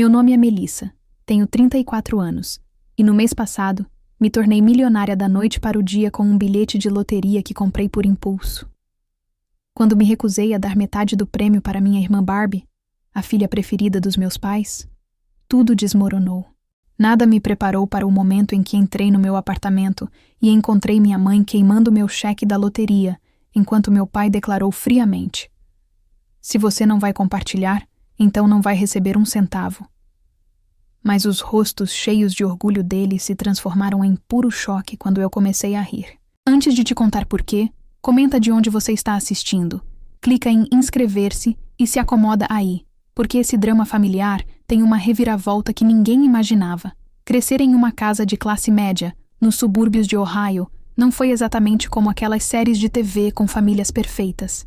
Meu nome é Melissa, tenho 34 anos, e no mês passado me tornei milionária da noite para o dia com um bilhete de loteria que comprei por impulso. Quando me recusei a dar metade do prêmio para minha irmã Barbie, a filha preferida dos meus pais, tudo desmoronou. Nada me preparou para o momento em que entrei no meu apartamento e encontrei minha mãe queimando meu cheque da loteria, enquanto meu pai declarou friamente: "Se você não vai compartilhar, então não vai receber um centavo." Mas os rostos cheios de orgulho dele se transformaram em puro choque quando eu comecei a rir. Antes de te contar por quê, comenta de onde você está assistindo. Clica em inscrever-se e se acomoda aí, porque esse drama familiar tem uma reviravolta que ninguém imaginava. Crescer em uma casa de classe média, nos subúrbios de Ohio, não foi exatamente como aquelas séries de TV com famílias perfeitas.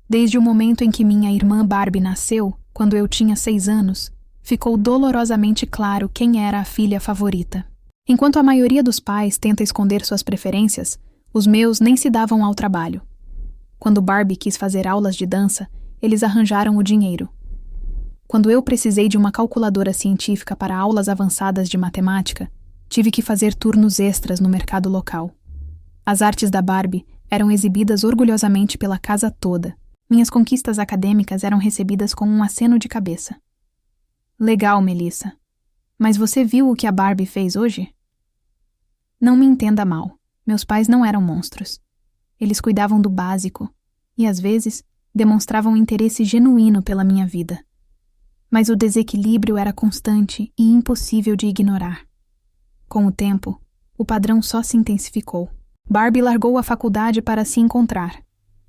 Desde o momento em que minha irmã Barbie nasceu, quando eu tinha 6 anos, ficou dolorosamente claro quem era a filha favorita. Enquanto a maioria dos pais tenta esconder suas preferências, os meus nem se davam ao trabalho. Quando Barbie quis fazer aulas de dança, eles arranjaram o dinheiro. Quando eu precisei de uma calculadora científica para aulas avançadas de matemática, tive que fazer turnos extras no mercado local. As artes da Barbie eram exibidas orgulhosamente pela casa toda. Minhas conquistas acadêmicas eram recebidas com um aceno de cabeça. Legal, Melissa. Mas você viu o que a Barbie fez hoje? Não me entenda mal. Meus pais não eram monstros. Eles cuidavam do básico e, às vezes, demonstravam interesse genuíno pela minha vida. Mas o desequilíbrio era constante e impossível de ignorar. Com o tempo, o padrão só se intensificou. Barbie largou a faculdade para se encontrar,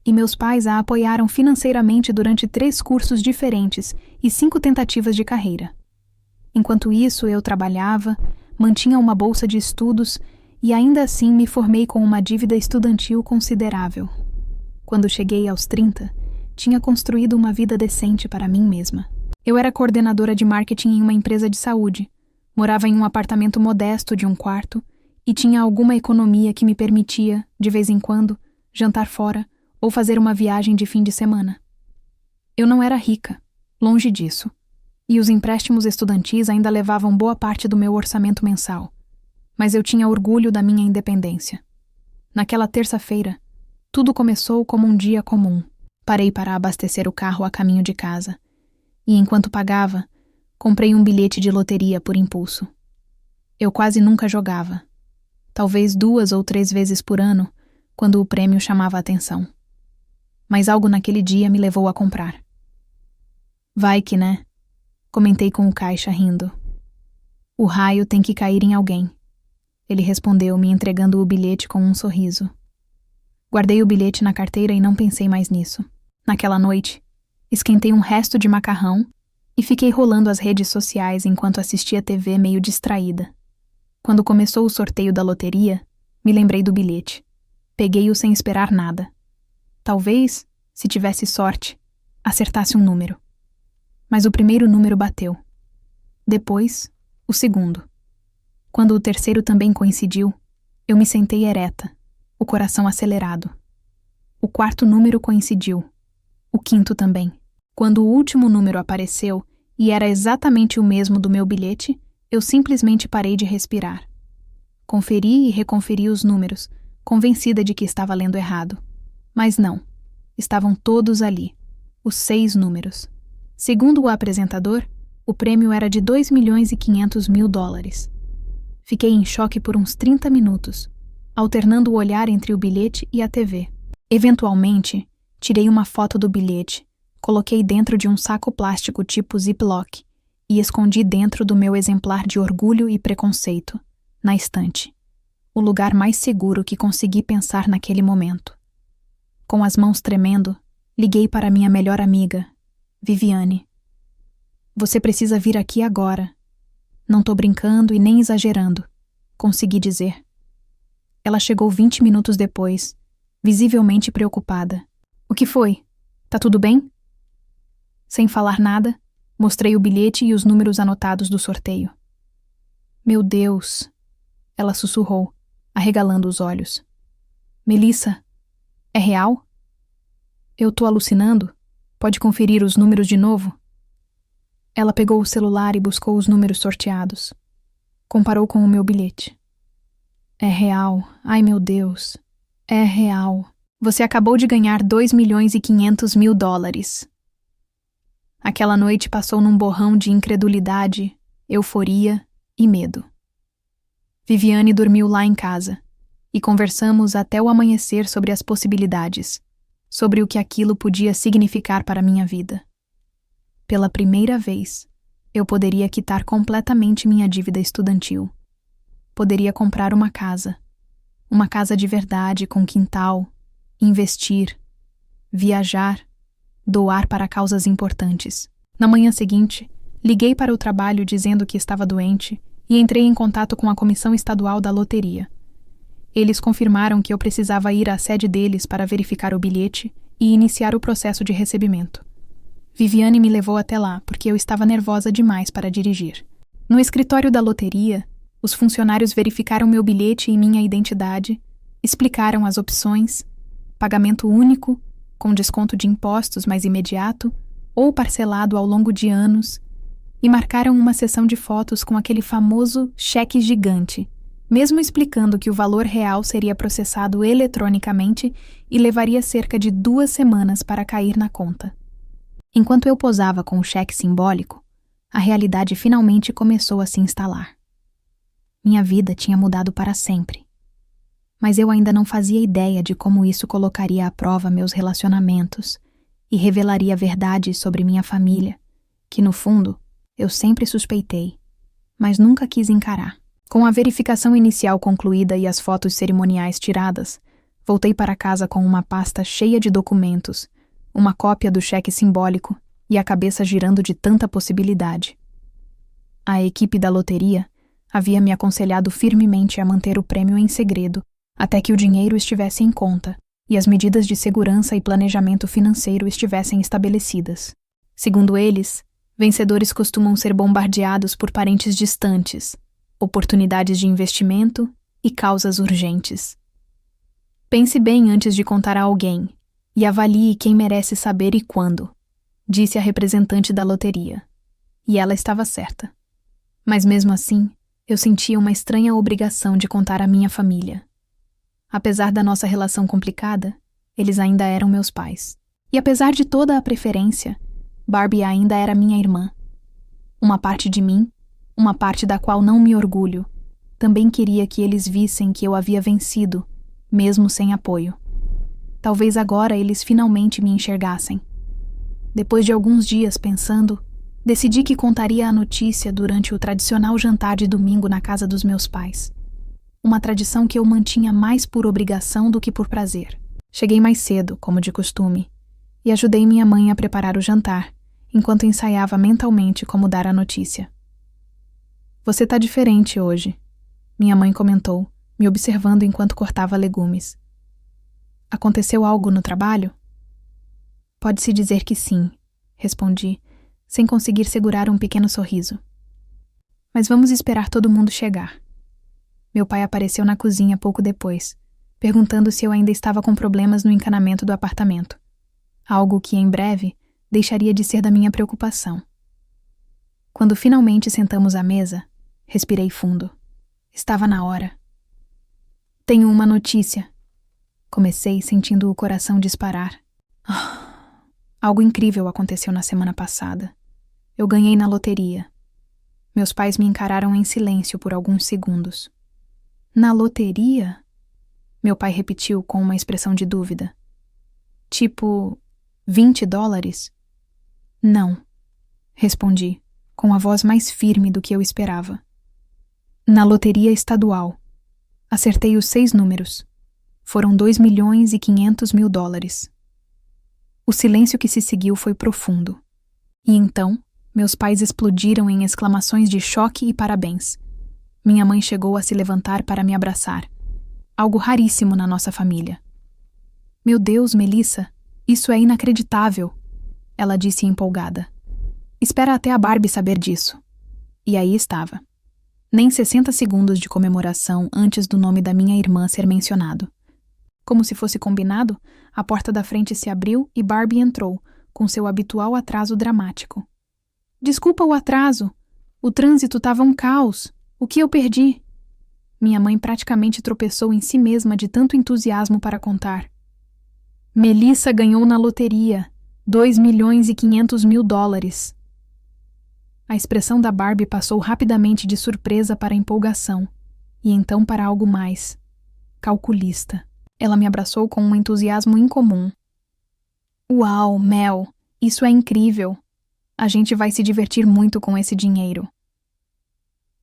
e meus pais a apoiaram financeiramente durante 3 cursos diferentes e 5 tentativas de carreira. Enquanto isso, eu trabalhava, mantinha uma bolsa de estudos e ainda assim me formei com uma dívida estudantil considerável. Quando cheguei aos 30, tinha construído uma vida decente para mim mesma. Eu era coordenadora de marketing em uma empresa de saúde, morava em um apartamento modesto de 1 quarto e tinha alguma economia que me permitia, de vez em quando, jantar fora ou fazer uma viagem de fim de semana. Eu não era rica, longe disso, e os empréstimos estudantis ainda levavam boa parte do meu orçamento mensal, mas eu tinha orgulho da minha independência. Naquela terça-feira, tudo começou como um dia comum. Parei para abastecer o carro a caminho de casa, e enquanto pagava, comprei um bilhete de loteria por impulso. Eu quase nunca jogava, talvez 2 ou 3 vezes por ano, quando o prêmio chamava a atenção. Mas algo naquele dia me levou a comprar. Vai que, né? Comentei com o caixa rindo. O raio tem que cair em alguém. Ele respondeu, me entregando o bilhete com um sorriso. Guardei o bilhete na carteira e não pensei mais nisso. Naquela noite, esquentei um resto de macarrão e fiquei rolando as redes sociais enquanto assistia TV meio distraída. Quando começou o sorteio da loteria, me lembrei do bilhete. Peguei-o sem esperar nada. Talvez, se tivesse sorte, acertasse um número. Mas o primeiro número bateu. Depois, o segundo. Quando o terceiro também coincidiu, eu me sentei ereta, o coração acelerado. O 4º número coincidiu. O 5º também. Quando o último número apareceu e era exatamente o mesmo do meu bilhete, eu simplesmente parei de respirar. Conferi e reconferi os números, convencida de que estava lendo errado. Mas não, estavam todos ali, os 6 números. Segundo o apresentador, o prêmio era de $2.500.000. Fiquei em choque por uns 30 minutos, alternando o olhar entre o bilhete e a TV. Eventualmente, tirei uma foto do bilhete, coloquei dentro de um saco plástico tipo Ziploc e escondi dentro do meu exemplar de orgulho e preconceito, na estante, o lugar mais seguro que consegui pensar naquele momento. Com as mãos tremendo, liguei para minha melhor amiga, Viviane. Você precisa vir aqui agora. Não tô brincando e nem exagerando, consegui dizer. Ela chegou 20 minutos depois, visivelmente preocupada. O que foi? Tá tudo bem? Sem falar nada, mostrei o bilhete e os números anotados do sorteio. Meu Deus! Ela sussurrou, arregalando os olhos. Melissa, é real? Eu tô alucinando? Pode conferir os números de novo? Ela pegou o celular e buscou os números sorteados. Comparou com o meu bilhete. É real. Ai, meu Deus. É real. Você acabou de ganhar 2.500.000 dólares. Aquela noite passou num borrão de incredulidade, euforia e medo. Viviane dormiu lá em casa e conversamos até o amanhecer sobre as possibilidades, sobre o que aquilo podia significar para minha vida. Pela primeira vez, eu poderia quitar completamente minha dívida estudantil. Poderia comprar uma casa de verdade com quintal, investir, viajar, doar para causas importantes. Na manhã seguinte, liguei para o trabalho dizendo que estava doente e entrei em contato com a Comissão Estadual da Loteria. Eles confirmaram que eu precisava ir à sede deles para verificar o bilhete e iniciar o processo de recebimento. Viviane me levou até lá porque eu estava nervosa demais para dirigir. No escritório da loteria, os funcionários verificaram meu bilhete e minha identidade, explicaram as opções, pagamento único, com desconto de impostos mais imediato ou parcelado ao longo de anos, e marcaram uma sessão de fotos com aquele famoso cheque gigante, mesmo explicando que o valor real seria processado eletronicamente e levaria cerca de 2 semanas para cair na conta. Enquanto eu posava com o cheque simbólico, a realidade finalmente começou a se instalar. Minha vida tinha mudado para sempre. Mas eu ainda não fazia ideia de como isso colocaria à prova meus relacionamentos e revelaria verdades sobre minha família, que no fundo eu sempre suspeitei, mas nunca quis encarar. Com a verificação inicial concluída e as fotos cerimoniais tiradas, voltei para casa com uma pasta cheia de documentos, uma cópia do cheque simbólico e a cabeça girando de tanta possibilidade. A equipe da loteria havia me aconselhado firmemente a manter o prêmio em segredo até que o dinheiro estivesse em conta e as medidas de segurança e planejamento financeiro estivessem estabelecidas. Segundo eles, vencedores costumam ser bombardeados por parentes distantes, oportunidades de investimento e causas urgentes. Pense bem antes de contar a alguém e avalie quem merece saber e quando, disse a representante da loteria. E ela estava certa. Mas mesmo assim, eu sentia uma estranha obrigação de contar à minha família. Apesar da nossa relação complicada, eles ainda eram meus pais. E apesar de toda a preferência, Barbie ainda era minha irmã. Uma parte de mim, uma parte da qual não me orgulho, também queria que eles vissem que eu havia vencido, mesmo sem apoio. Talvez agora eles finalmente me enxergassem. Depois de alguns dias pensando, decidi que contaria a notícia durante o tradicional jantar de domingo na casa dos meus pais. Uma tradição que eu mantinha mais por obrigação do que por prazer. Cheguei mais cedo, como de costume, e ajudei minha mãe a preparar o jantar, enquanto ensaiava mentalmente como dar a notícia. Você tá diferente hoje, minha mãe comentou, me observando enquanto cortava legumes. Aconteceu algo no trabalho? Pode-se dizer que sim, respondi, sem conseguir segurar um pequeno sorriso. Mas vamos esperar todo mundo chegar. Meu pai apareceu na cozinha pouco depois, perguntando se eu ainda estava com problemas no encanamento do apartamento. Algo que, em breve, deixaria de ser da minha preocupação. Quando finalmente sentamos à mesa, respirei fundo. Estava na hora. Tenho uma notícia. Comecei sentindo o coração disparar. Algo incrível aconteceu na semana passada. Eu ganhei na loteria. Meus pais me encararam em silêncio por alguns segundos. Na loteria? Meu pai repetiu com uma expressão de dúvida. Tipo, 20 dólares? Não, respondi, com a voz mais firme do que eu esperava. Na loteria estadual. Acertei os 6 números. Foram 2.500.000 dólares. O silêncio que se seguiu foi profundo. E então, meus pais explodiram em exclamações de choque e parabéns. Minha mãe chegou a se levantar para me abraçar. Algo raríssimo na nossa família. Meu Deus, Melissa, isso é inacreditável, ela disse empolgada. Espera até a Barbie saber disso. E aí estava. Nem 60 segundos de comemoração antes do nome da minha irmã ser mencionado. Como se fosse combinado, a porta da frente se abriu e Barbie entrou, com seu habitual atraso dramático. Desculpa o atraso. O trânsito estava um caos. O que eu perdi? Minha mãe praticamente tropeçou em si mesma de tanto entusiasmo para contar. Melissa ganhou na loteria $2.500.000. A expressão da Barbie passou rapidamente de surpresa para empolgação, e então para algo mais. Calculista. Ela me abraçou com um entusiasmo incomum. Uau, Mel, isso é incrível. A gente vai se divertir muito com esse dinheiro.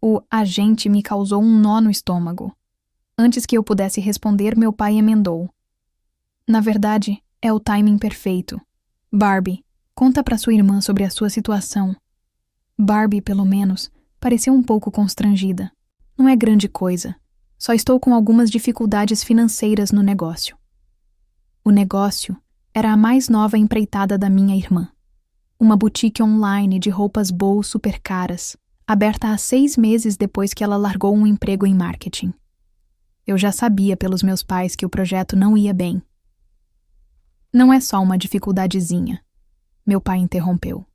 O "a gente" me causou um nó no estômago. Antes que eu pudesse responder, meu pai emendou. Na verdade, é o timing perfeito. Barbie, conta para sua irmã sobre a sua situação. Barbie, pelo menos, pareceu um pouco constrangida. Não é grande coisa. Só estou com algumas dificuldades financeiras no negócio. O negócio era a mais nova empreitada da minha irmã. Uma boutique online de roupas boas super caras, aberta há 6 meses depois que ela largou um emprego em marketing. Eu já sabia pelos meus pais que o projeto não ia bem. Não é só uma dificuldadezinha, meu pai interrompeu.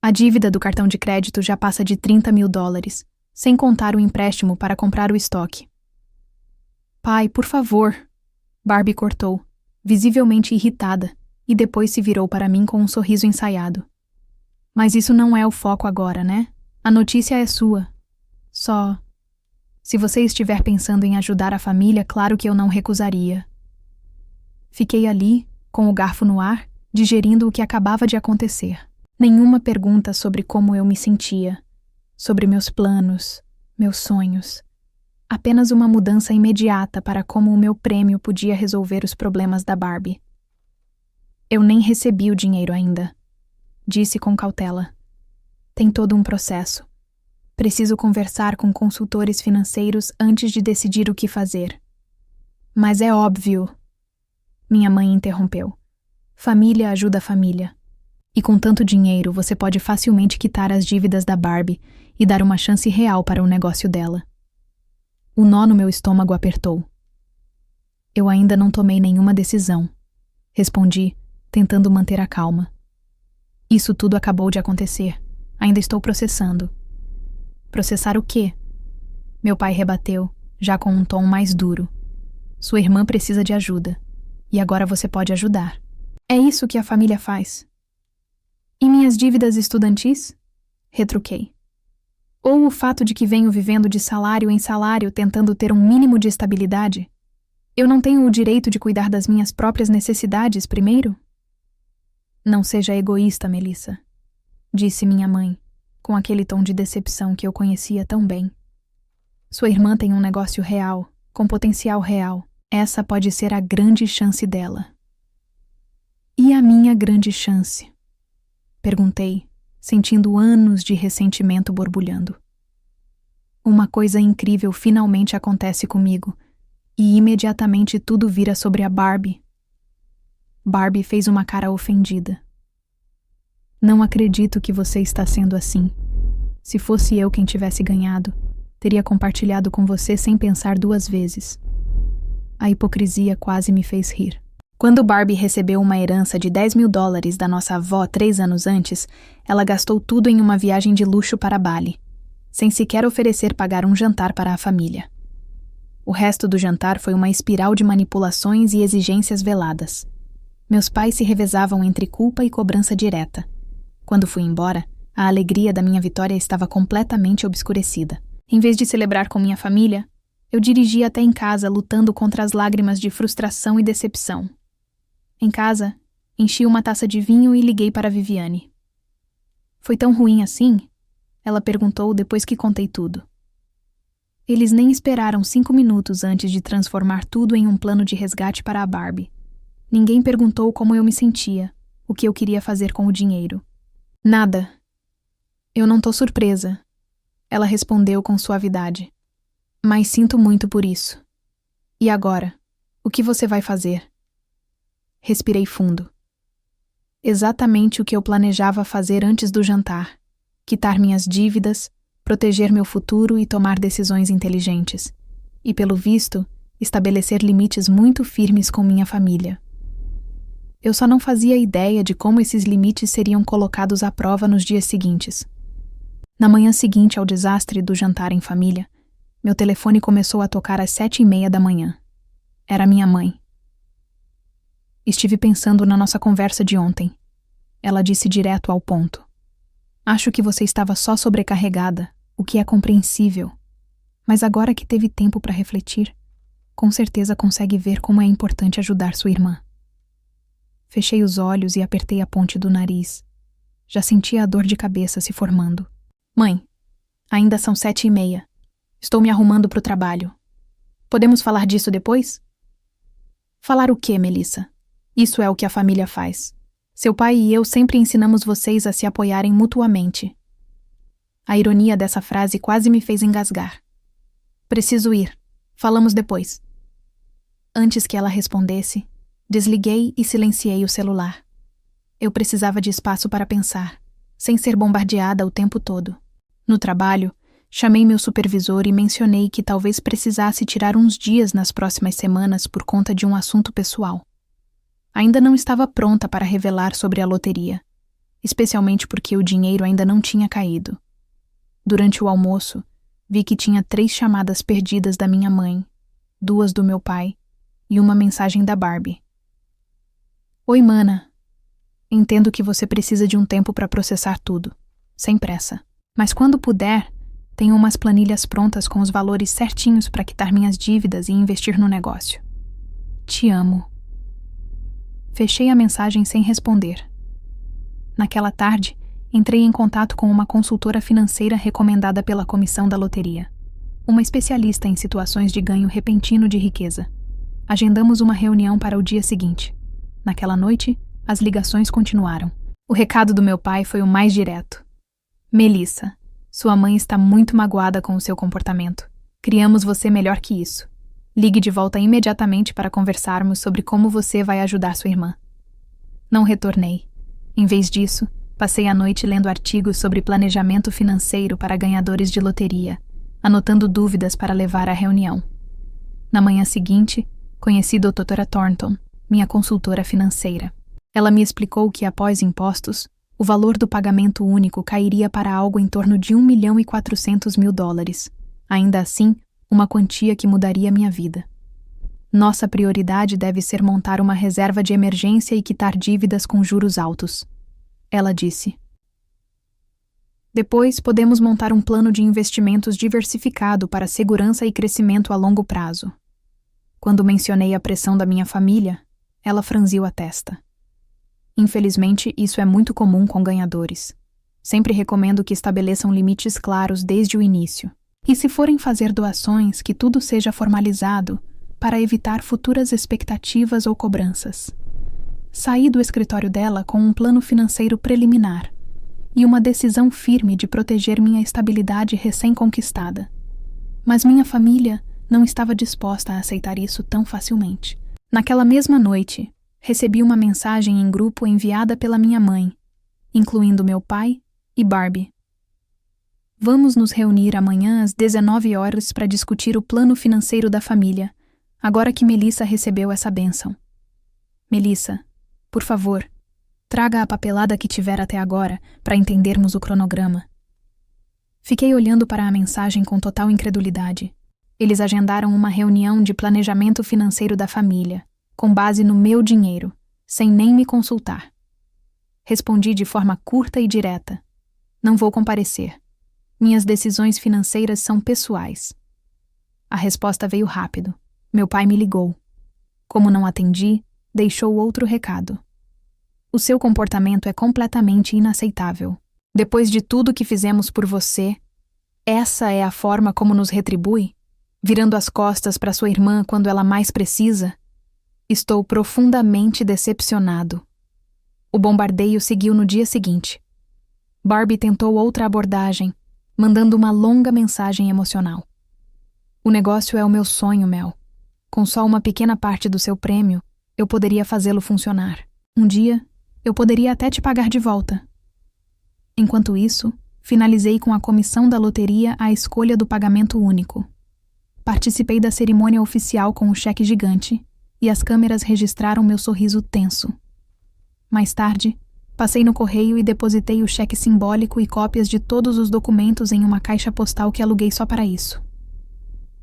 A dívida do cartão de crédito já passa de $30.000, sem contar o empréstimo para comprar o estoque. Pai, por favor, Barbie cortou, visivelmente irritada, e depois se virou para mim com um sorriso ensaiado. Mas isso não é o foco agora, né? A notícia é sua. Só... Se você estiver pensando em ajudar a família, claro que eu não recusaria. Fiquei ali, com o garfo no ar, digerindo o que acabava de acontecer. Nenhuma pergunta sobre como eu me sentia, sobre meus planos, meus sonhos. Apenas uma mudança imediata para como o meu prêmio podia resolver os problemas da Barbie. Eu nem recebi o dinheiro ainda, disse com cautela. Tem todo um processo. Preciso conversar com consultores financeiros antes de decidir o que fazer. Mas é óbvio. Minha mãe interrompeu. Família ajuda a família. E com tanto dinheiro, você pode facilmente quitar as dívidas da Barbie e dar uma chance real para o negócio dela. O nó no meu estômago apertou. Eu ainda não tomei nenhuma decisão, respondi, tentando manter a calma. Isso tudo acabou de acontecer. Ainda estou processando. Processar o quê? Meu pai rebateu, já com um tom mais duro. Sua irmã precisa de ajuda. E agora você pode ajudar. É isso que a família faz. E minhas dívidas estudantis? Retruquei. Ou o fato de que venho vivendo de salário em salário tentando ter um mínimo de estabilidade? Eu não tenho o direito de cuidar das minhas próprias necessidades primeiro? Não seja egoísta, Melissa, disse minha mãe, com aquele tom de decepção que eu conhecia tão bem. Sua irmã tem um negócio real, com potencial real. Essa pode ser a grande chance dela. E a minha grande chance? Perguntei, sentindo anos de ressentimento borbulhando. Uma coisa incrível finalmente acontece comigo, e imediatamente tudo vira sobre a Barbie. Barbie fez uma cara ofendida. Não acredito que você está sendo assim. Se fosse eu quem tivesse ganhado, teria compartilhado com você sem pensar 2 vezes. A hipocrisia quase me fez rir. Quando Barbie recebeu uma herança de $10.000 da nossa avó 3 anos antes, ela gastou tudo em uma viagem de luxo para Bali, sem sequer oferecer pagar um jantar para a família. O resto do jantar foi uma espiral de manipulações e exigências veladas. Meus pais se revezavam entre culpa e cobrança direta. Quando fui embora, a alegria da minha vitória estava completamente obscurecida. Em vez de celebrar com minha família, eu dirigi até em casa lutando contra as lágrimas de frustração e decepção. Em casa, enchi uma taça de vinho e liguei para Viviane. Foi tão ruim assim? Ela perguntou depois que contei tudo. Eles nem esperaram 5 minutos antes de transformar tudo em um plano de resgate para a Barbie. Ninguém perguntou como eu me sentia, o que eu queria fazer com o dinheiro. Nada. Eu não tô surpresa. Ela respondeu com suavidade. Mas sinto muito por isso. E agora? O que você vai fazer? Respirei fundo. Exatamente o que eu planejava fazer antes do jantar. Quitar minhas dívidas, proteger meu futuro e tomar decisões inteligentes. E, pelo visto, estabelecer limites muito firmes com minha família. Eu só não fazia ideia de como esses limites seriam colocados à prova nos dias seguintes. Na manhã seguinte ao desastre do jantar em família, meu telefone começou a tocar às 7h30 da manhã. Era minha mãe. Estive pensando na nossa conversa de ontem. Ela disse direto ao ponto. Acho que você estava só sobrecarregada, o que é compreensível. Mas agora que teve tempo para refletir, com certeza consegue ver como é importante ajudar sua irmã. Fechei os olhos e apertei a ponte do nariz. Já sentia a dor de cabeça se formando. Mãe, ainda são 7h30. Estou me arrumando para o trabalho. Podemos falar disso depois? Falar o quê, Melissa? Isso é o que a família faz. Seu pai e eu sempre ensinamos vocês a se apoiarem mutuamente. A ironia dessa frase quase me fez engasgar. Preciso ir. Falamos depois. Antes que ela respondesse, desliguei e silenciei o celular. Eu precisava de espaço para pensar, sem ser bombardeada o tempo todo. No trabalho, chamei meu supervisor e mencionei que talvez precisasse tirar uns dias nas próximas semanas por conta de um assunto pessoal. Ainda não estava pronta para revelar sobre a loteria, especialmente porque o dinheiro ainda não tinha caído. Durante o almoço, vi que tinha 3 chamadas perdidas da minha mãe, 2 do meu pai e uma mensagem da Barbie. Oi, mana. Entendo que você precisa de um tempo para processar tudo, sem pressa. Mas quando puder, tenho umas planilhas prontas com os valores certinhos para quitar minhas dívidas e investir no negócio. Te amo. Fechei a mensagem sem responder. Naquela tarde, entrei em contato com uma consultora financeira recomendada pela comissão da loteria, uma especialista em situações de ganho repentino de riqueza. Agendamos uma reunião para o dia seguinte. Naquela noite, as ligações continuaram. O recado do meu pai foi o mais direto. Melissa, sua mãe está muito magoada com o seu comportamento. Criamos você melhor que isso. Ligue de volta imediatamente para conversarmos sobre como você vai ajudar sua irmã. Não retornei. Em vez disso, passei a noite lendo artigos sobre planejamento financeiro para ganhadores de loteria, anotando dúvidas para levar à reunião. Na manhã seguinte, conheci a Dra. Thornton, minha consultora financeira. Ela me explicou que, após impostos, o valor do pagamento único cairia para algo em torno de $1.400.000. Ainda assim, uma quantia que mudaria minha vida. Nossa prioridade deve ser montar uma reserva de emergência e quitar dívidas com juros altos. Ela disse. Depois, podemos montar um plano de investimentos diversificado para segurança e crescimento a longo prazo. Quando mencionei a pressão da minha família, ela franziu a testa. Infelizmente, isso é muito comum com ganhadores. Sempre recomendo que estabeleçam limites claros desde o início. E se forem fazer doações, que tudo seja formalizado para evitar futuras expectativas ou cobranças. Saí do escritório dela com um plano financeiro preliminar e uma decisão firme de proteger minha estabilidade recém-conquistada. Mas minha família não estava disposta a aceitar isso tão facilmente. Naquela mesma noite, recebi uma mensagem em grupo enviada pela minha mãe, incluindo meu pai e Barbie. Vamos nos reunir amanhã às 19 horas para discutir o plano financeiro da família, agora que Melissa recebeu essa bênção. Melissa, por favor, traga a papelada que tiver até agora para entendermos o cronograma. Fiquei olhando para a mensagem com total incredulidade. Eles agendaram uma reunião de planejamento financeiro da família, com base no meu dinheiro, sem nem me consultar. Respondi de forma curta e direta. Não vou comparecer. Minhas decisões financeiras são pessoais. A resposta veio rápido. Meu pai me ligou. Como não atendi, deixou outro recado. O seu comportamento é completamente inaceitável. Depois de tudo que fizemos por você, essa é a forma como nos retribui? Virando as costas para sua irmã quando ela mais precisa? Estou profundamente decepcionado. O bombardeio seguiu no dia seguinte. Barbie tentou outra abordagem, mandando uma longa mensagem emocional. O negócio é o meu sonho, Mel. Com só uma pequena parte do seu prêmio, eu poderia fazê-lo funcionar. Um dia, eu poderia até te pagar de volta. Enquanto isso, finalizei com a comissão da loteria a escolha do pagamento único. Participei da cerimônia oficial com o cheque gigante e as câmeras registraram meu sorriso tenso. Mais tarde, passei no correio e depositei o cheque simbólico e cópias de todos os documentos em uma caixa postal que aluguei só para isso.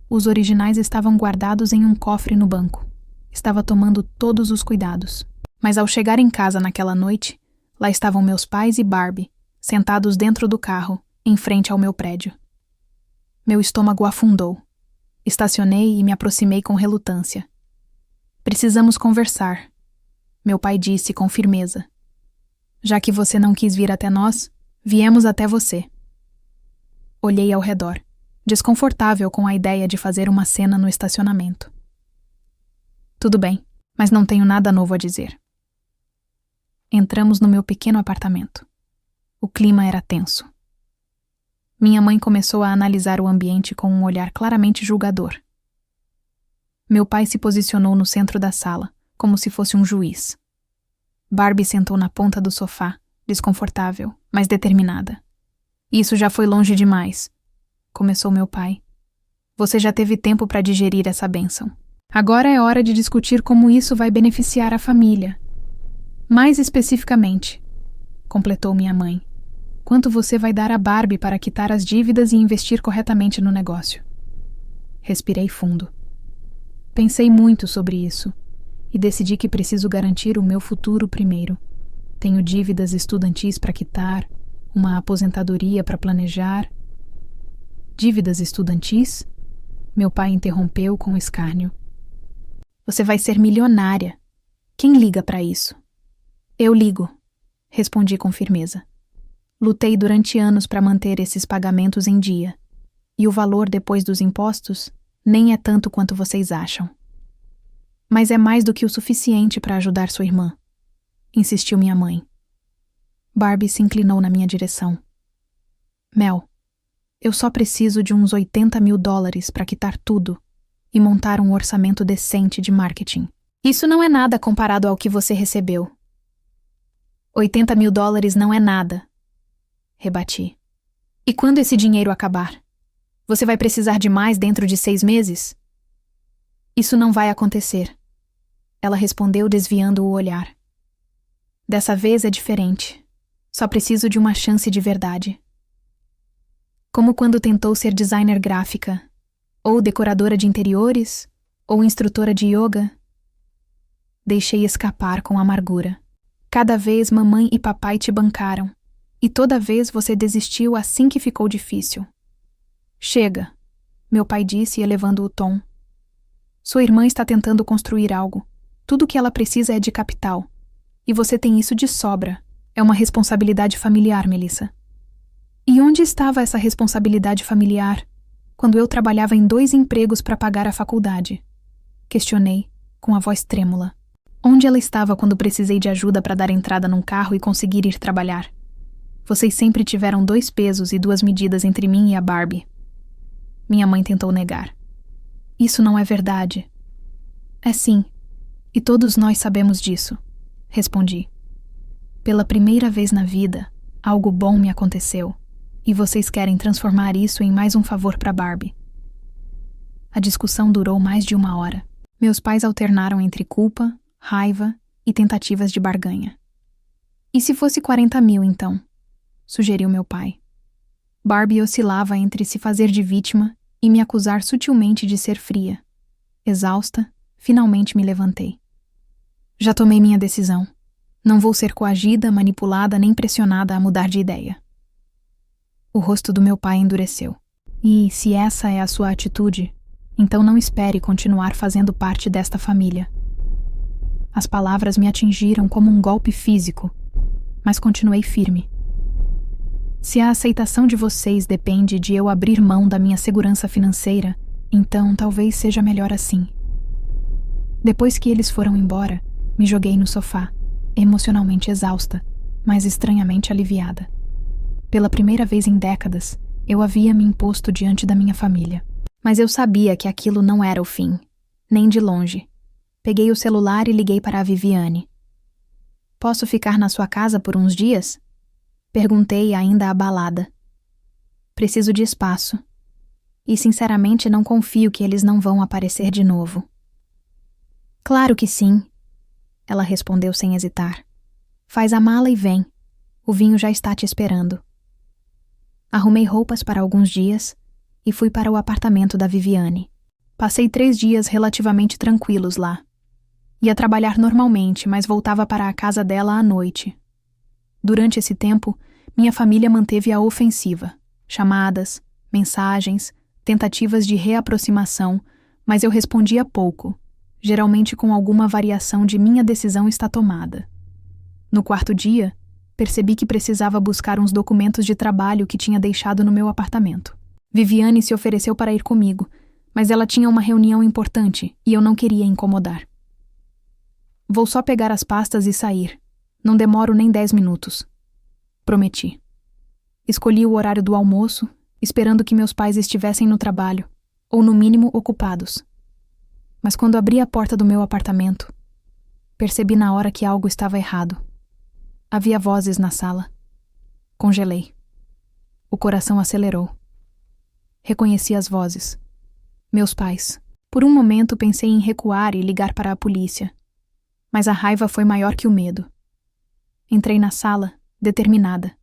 Os originais estavam guardados em um cofre no banco. Estava tomando todos os cuidados. Mas ao chegar em casa naquela noite, lá estavam meus pais e Barbie, sentados dentro do carro, em frente ao meu prédio. Meu estômago afundou. Estacionei e me aproximei com relutância. Precisamos conversar, meu pai disse com firmeza. Já que você não quis vir até nós, viemos até você. Olhei ao redor, desconfortável com a ideia de fazer uma cena no estacionamento. Tudo bem, mas não tenho nada novo a dizer. Entramos no meu pequeno apartamento. O clima era tenso. Minha mãe começou a analisar o ambiente com um olhar claramente julgador. Meu pai se posicionou no centro da sala, como se fosse um juiz. Barbie sentou na ponta do sofá, desconfortável, mas determinada. Isso já foi longe demais, começou meu pai. Você já teve tempo para digerir essa bênção. Agora é hora de discutir como isso vai beneficiar a família. Mais especificamente, completou minha mãe, quanto você vai dar a Barbie para quitar as dívidas e investir corretamente no negócio? Respirei fundo. Pensei muito sobre isso e decidi que preciso garantir o meu futuro primeiro. Tenho dívidas estudantis para quitar, uma aposentadoria para planejar. Dívidas estudantis? Meu pai interrompeu com escárnio. Você vai ser milionária. Quem liga para isso? Eu ligo, respondi com firmeza. Lutei durante anos para manter esses pagamentos em dia. E o valor depois dos impostos nem é tanto quanto vocês acham. Mas é mais do que o suficiente para ajudar sua irmã, insistiu minha mãe. Barbie se inclinou na minha direção. Mel, eu só preciso de uns $80.000 para quitar tudo e montar um orçamento decente de marketing. Isso não é nada comparado ao que você recebeu. $80.000 não é nada, rebati. E quando esse dinheiro acabar? Você vai precisar de mais dentro de 6 meses? Isso não vai acontecer, ela respondeu desviando o olhar. Dessa vez é diferente. Só preciso de uma chance de verdade. Como quando tentou ser designer gráfica, ou decoradora de interiores, ou instrutora de yoga. Deixei escapar com amargura. Cada vez mamãe e papai te bancaram, e toda vez você desistiu assim que ficou difícil. Chega, meu pai disse elevando o tom. Sua irmã está tentando construir algo. Tudo o que ela precisa é de capital. E você tem isso de sobra. É uma responsabilidade familiar, Melissa. E onde estava essa responsabilidade familiar quando eu trabalhava em 2 empregos para pagar a faculdade? Questionei, com a voz trêmula. Onde ela estava quando precisei de ajuda para dar entrada num carro e conseguir ir trabalhar? Vocês sempre tiveram 2 pesos e 2 medidas entre mim e a Barbie. Minha mãe tentou negar. Isso não é verdade. É sim, e todos nós sabemos disso, respondi. Pela primeira vez na vida, algo bom me aconteceu, e vocês querem transformar isso em mais um favor para Barbie. A discussão durou mais de 1 hora. Meus pais alternaram entre culpa, raiva e tentativas de barganha. E se fosse 40 mil, então? Sugeriu meu pai. Barbie oscilava entre se fazer de vítima e me acusar sutilmente de ser fria. Exausta, finalmente me levantei. Já tomei minha decisão. Não vou ser coagida, manipulada nem pressionada a mudar de ideia. O rosto do meu pai endureceu. E, se essa é a sua atitude, então não espere continuar fazendo parte desta família. As palavras me atingiram como um golpe físico, mas continuei firme. Se a aceitação de vocês depende de eu abrir mão da minha segurança financeira, então talvez seja melhor assim. Depois que eles foram embora, me joguei no sofá, emocionalmente exausta, mas estranhamente aliviada. Pela primeira vez em décadas, eu havia me imposto diante da minha família. Mas eu sabia que aquilo não era o fim, nem de longe. Peguei o celular e liguei para a Viviane. Posso ficar na sua casa por uns dias? Perguntei ainda abalada. Preciso de espaço. E sinceramente não confio que eles não vão aparecer de novo. Claro que sim, ela respondeu sem hesitar. Faz a mala e vem. O vinho já está te esperando. Arrumei roupas para alguns dias e fui para o apartamento da Viviane. Passei 3 dias relativamente tranquilos lá. Ia trabalhar normalmente, mas voltava para a casa dela à noite. Durante esse tempo, minha família manteve a ofensiva. Chamadas, mensagens, tentativas de reaproximação, mas eu respondia pouco, geralmente com alguma variação de minha decisão está tomada. No 4º dia, percebi que precisava buscar uns documentos de trabalho que tinha deixado no meu apartamento. Viviane se ofereceu para ir comigo, mas ela tinha uma reunião importante e eu não queria incomodar. Vou só pegar as pastas e sair. Não demoro nem 10 minutos. Prometi. Escolhi o horário do almoço, esperando que meus pais estivessem no trabalho, ou no mínimo ocupados. Mas quando abri a porta do meu apartamento, percebi na hora que algo estava errado. Havia vozes na sala. Congelei. O coração acelerou. Reconheci as vozes. Meus pais. Por um momento pensei em recuar e ligar para a polícia. Mas a raiva foi maior que o medo. Entrei na sala, determinada.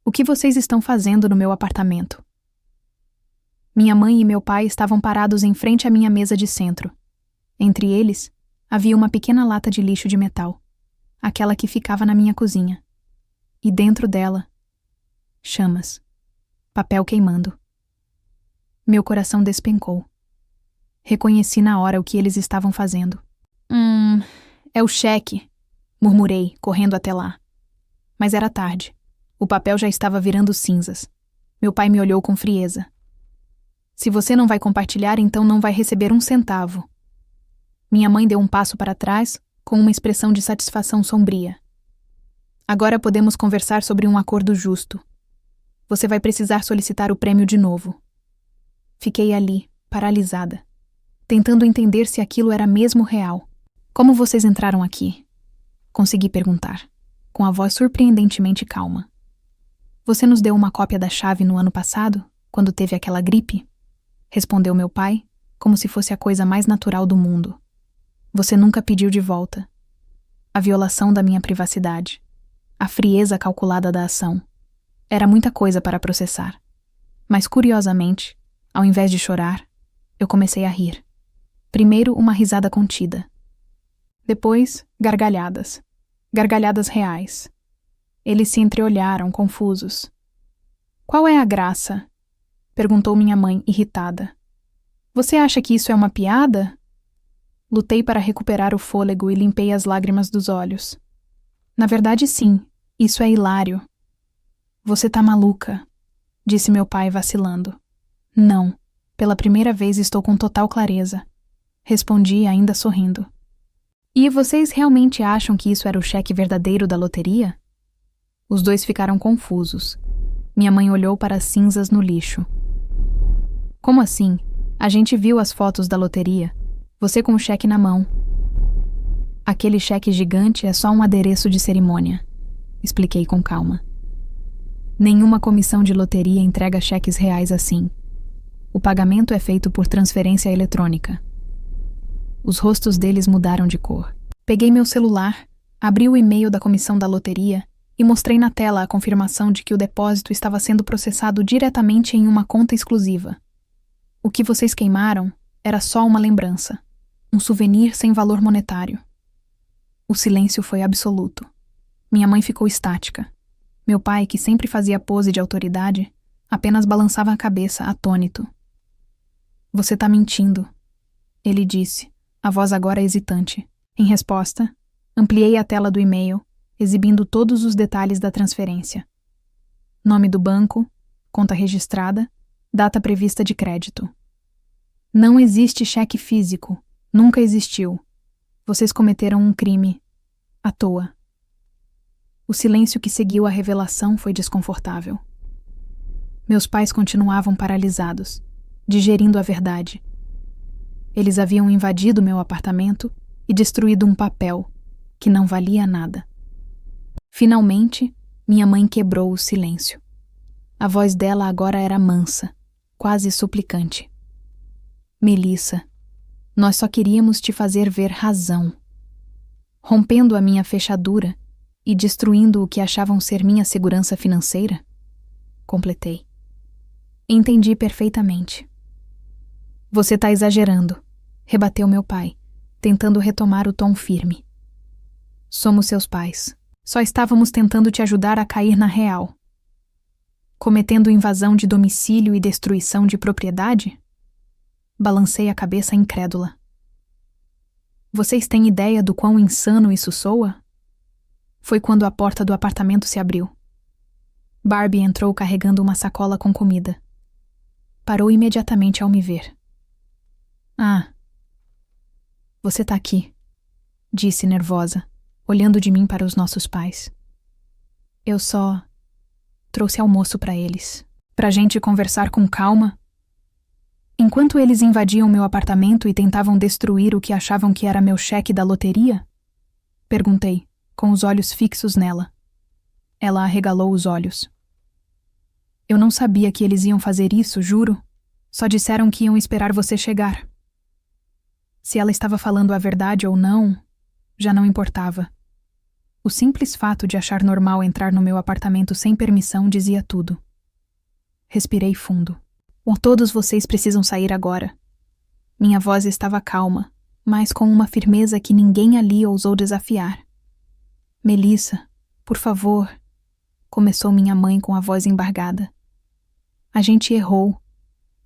O que vocês estão fazendo no meu apartamento? Minha mãe e meu pai estavam parados em frente à minha mesa de centro. Entre eles, havia uma pequena lata de lixo de metal, aquela que ficava na minha cozinha. E dentro dela, chamas, papel queimando. Meu coração despencou. Reconheci na hora o que eles estavam fazendo. É o cheque, murmurei, correndo até lá. Mas era tarde. O papel já estava virando cinzas. Meu pai me olhou com frieza. Se você não vai compartilhar, então não vai receber 1 centavo. Minha mãe deu um passo para trás, com uma expressão de satisfação sombria. Agora podemos conversar sobre um acordo justo. Você vai precisar solicitar o prêmio de novo. Fiquei ali, paralisada, tentando entender se aquilo era mesmo real. Como vocês entraram aqui? Consegui perguntar, com a voz surpreendentemente calma. Você nos deu uma cópia da chave no ano passado, quando teve aquela gripe? Respondeu meu pai, como se fosse a coisa mais natural do mundo. Você nunca pediu de volta. A violação da minha privacidade. A frieza calculada da ação. Era muita coisa para processar. Mas, curiosamente, ao invés de chorar, eu comecei a rir. Primeiro, uma risada contida. Depois, gargalhadas. Gargalhadas reais. Eles se entreolharam, confusos. Qual é a graça? Perguntou minha mãe, irritada. Você acha que isso é uma piada? Lutei para recuperar o fôlego e limpei as lágrimas dos olhos. Na verdade, sim, isso é hilário. Você tá maluca, disse meu pai vacilando. Não, pela primeira vez estou com total clareza. Respondi ainda sorrindo. E vocês realmente acham que isso era o cheque verdadeiro da loteria? Os dois ficaram confusos. Minha mãe olhou para as cinzas no lixo. Como assim? A gente viu as fotos da loteria. Você com o cheque na mão. Aquele cheque gigante é só um adereço de cerimônia, expliquei com calma. Nenhuma comissão de loteria entrega cheques reais assim. O pagamento é feito por transferência eletrônica. Os rostos deles mudaram de cor. Peguei meu celular, abri o e-mail da comissão da loteria e mostrei na tela a confirmação de que o depósito estava sendo processado diretamente em uma conta exclusiva. O que vocês queimaram era só uma lembrança, um souvenir sem valor monetário. O silêncio foi absoluto. Minha mãe ficou estática. Meu pai, que sempre fazia pose de autoridade, apenas balançava a cabeça, atônito. Você tá mentindo, ele disse, a voz agora hesitante. Em resposta, ampliei a tela do e-mail, exibindo todos os detalhes da transferência. Nome do banco, conta registrada, data prevista de crédito. Não existe cheque físico. Nunca existiu. Vocês cometeram um crime. À toa. O silêncio que seguiu a revelação foi desconfortável. Meus pais continuavam paralisados, digerindo a verdade. Eles haviam invadido meu apartamento e destruído um papel que não valia nada. Finalmente, minha mãe quebrou o silêncio. A voz dela agora era mansa, quase suplicante. Melissa, nós só queríamos te fazer ver razão. Rompendo a minha fechadura, e destruindo o que achavam ser minha segurança financeira? Completei. Entendi perfeitamente. Você está exagerando, rebateu meu pai, tentando retomar o tom firme. Somos seus pais. Só estávamos tentando te ajudar a cair na real. Cometendo invasão de domicílio e destruição de propriedade? Balancei a cabeça incrédula. Vocês têm ideia do quão insano isso soa? Foi quando a porta do apartamento se abriu. Barbie entrou carregando uma sacola com comida. Parou imediatamente ao me ver. Ah, você tá aqui, disse nervosa, olhando de mim para os nossos pais. Eu só trouxe almoço para eles, pra gente conversar com calma. Enquanto eles invadiam meu apartamento e tentavam destruir o que achavam que era meu cheque da loteria? Perguntei, com os olhos fixos nela. Ela arregalou os olhos. Eu não sabia que eles iam fazer isso, juro. Só disseram que iam esperar você chegar. Se ela estava falando a verdade ou não, já não importava. O simples fato de achar normal entrar no meu apartamento sem permissão dizia tudo. Respirei fundo. Todos vocês precisam sair agora. Minha voz estava calma, mas com uma firmeza que ninguém ali ousou desafiar. Melissa, por favor, começou minha mãe com a voz embargada. A gente errou.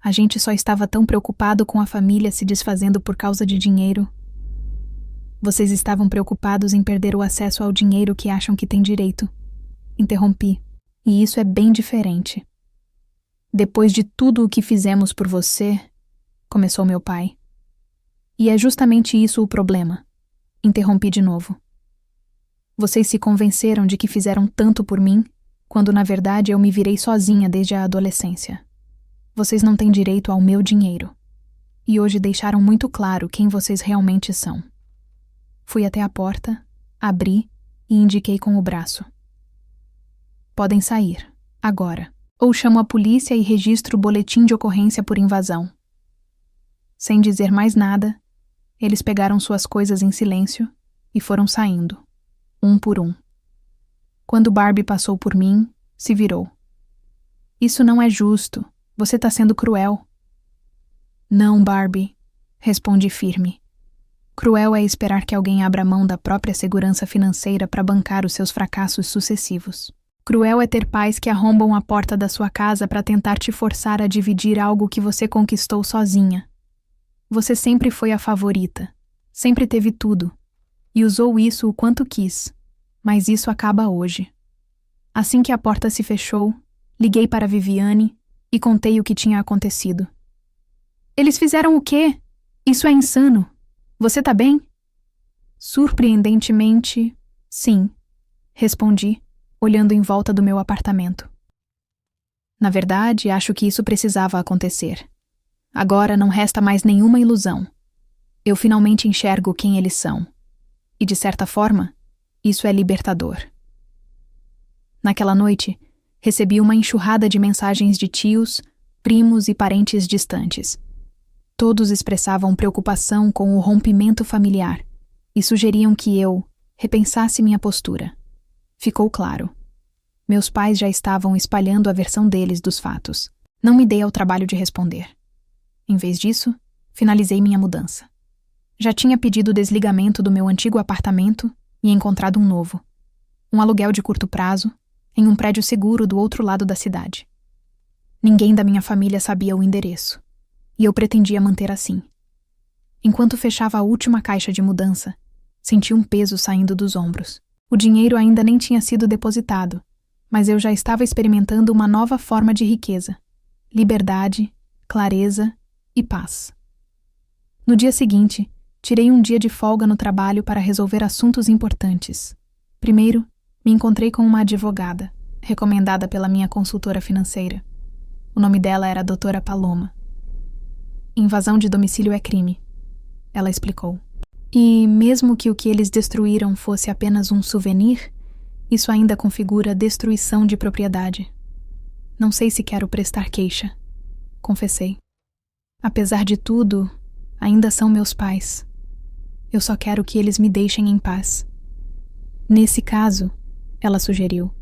A gente só estava tão preocupado com a família se desfazendo por causa de dinheiro. Vocês estavam preocupados em perder o acesso ao dinheiro que acham que têm direito. Interrompi. E isso é bem diferente. Depois de tudo o que fizemos por você, começou meu pai. E é justamente isso o problema. Interrompi de novo. Vocês se convenceram de que fizeram tanto por mim, quando na verdade eu me virei sozinha desde a adolescência. Vocês não têm direito ao meu dinheiro. E hoje deixaram muito claro quem vocês realmente são. Fui até a porta, abri e indiquei com o braço. Podem sair, agora. Ou chamo a polícia e registro o boletim de ocorrência por invasão. Sem dizer mais nada, eles pegaram suas coisas em silêncio e foram saindo, um por um. Quando Barbie passou por mim, se virou. Isso não é justo. Você está sendo cruel. Não, Barbie, respondi firme. Cruel é esperar que alguém abra mão da própria segurança financeira para bancar os seus fracassos sucessivos. Cruel é ter pais que arrombam a porta da sua casa para tentar te forçar a dividir algo que você conquistou sozinha. Você sempre foi a favorita, sempre teve tudo, e usou isso o quanto quis, mas isso acaba hoje. Assim que a porta se fechou, liguei para Viviane e contei o que tinha acontecido. Eles fizeram o quê? Isso é insano. Você tá bem? Surpreendentemente, sim, respondi, olhando em volta do meu apartamento. Na verdade, acho que isso precisava acontecer. Agora não resta mais nenhuma ilusão. Eu finalmente enxergo quem eles são. E, de certa forma, isso é libertador. Naquela noite, recebi uma enxurrada de mensagens de tios, primos e parentes distantes. Todos expressavam preocupação com o rompimento familiar e sugeriam que eu repensasse minha postura. Ficou claro. Meus pais já estavam espalhando a versão deles dos fatos. Não me dei ao trabalho de responder. Em vez disso, finalizei minha mudança. Já tinha pedido o desligamento do meu antigo apartamento e encontrado um novo. Um aluguel de curto prazo, em um prédio seguro do outro lado da cidade. Ninguém da minha família sabia o endereço, e eu pretendia manter assim. Enquanto fechava a última caixa de mudança, senti um peso saindo dos ombros. O dinheiro ainda nem tinha sido depositado, mas eu já estava experimentando uma nova forma de riqueza, liberdade, clareza e paz. No dia seguinte, tirei um dia de folga no trabalho para resolver assuntos importantes. Primeiro, me encontrei com uma advogada, recomendada pela minha consultora financeira. O nome dela era a Doutora Paloma. Invasão de domicílio é crime, ela explicou. E mesmo que o que eles destruíram fosse apenas um souvenir, isso ainda configura destruição de propriedade. Não sei se quero prestar queixa, confessei. Apesar de tudo, ainda são meus pais. Eu só quero que eles me deixem em paz. Nesse caso, ela sugeriu.